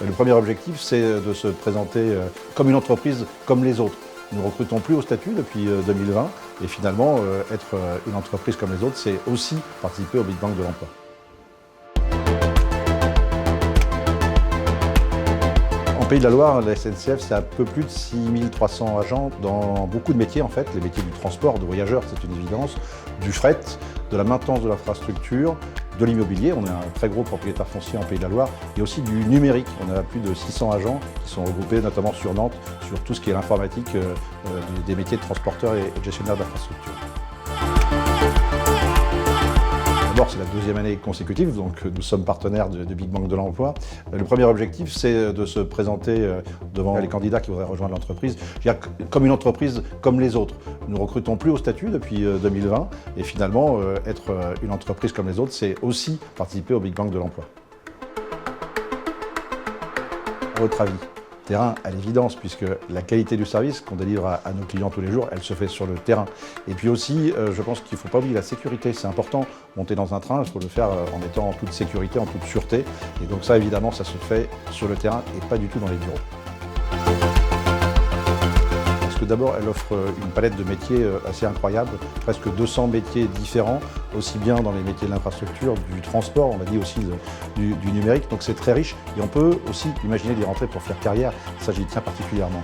Le premier objectif, c'est de se présenter comme une entreprise comme les autres. Nous ne recrutons plus au statut depuis 2020 et finalement, être une entreprise comme les autres, c'est aussi participer au Big Bang de l'emploi. En Pays de la Loire, la SNCF, c'est un peu plus de 6300 agents dans beaucoup de métiers en fait. Les métiers du transport, de voyageurs, c'est une évidence, du fret, de la maintenance de l'infrastructure, de l'immobilier. On est un très gros propriétaire foncier en Pays de la Loire et aussi du numérique. On a plus de 600 agents qui sont regroupés notamment sur Nantes, sur tout ce qui est l'informatique des métiers de transporteurs et de gestionnaires d'infrastructures. D'abord, c'est la deuxième année consécutive, donc nous sommes partenaires de Big Bang de l'emploi. Le premier objectif, c'est de se présenter devant les candidats qui voudraient rejoindre l'entreprise, comme une entreprise comme les autres. Nous ne recrutons plus au statut depuis 2020 et finalement, être une entreprise comme les autres, c'est aussi participer au Big Bang de l'emploi. À votre avis? Terrain à l'évidence, puisque la qualité du service qu'on délivre à nos clients tous les jours, elle se fait sur le terrain. Et puis aussi, je pense qu'il ne faut pas oublier la sécurité. C'est important, monter dans un train, il faut le faire en étant en toute sécurité, en toute sûreté. Et donc ça, évidemment, ça se fait sur le terrain et pas du tout dans les bureaux. Parce que d'abord, elle offre une palette de métiers assez incroyable, presque 200 métiers différents, aussi bien dans les métiers de l'infrastructure, du transport, on l'a dit aussi du numérique, donc c'est très riche et on peut aussi imaginer d'y rentrer pour faire carrière, ça j'y tiens particulièrement.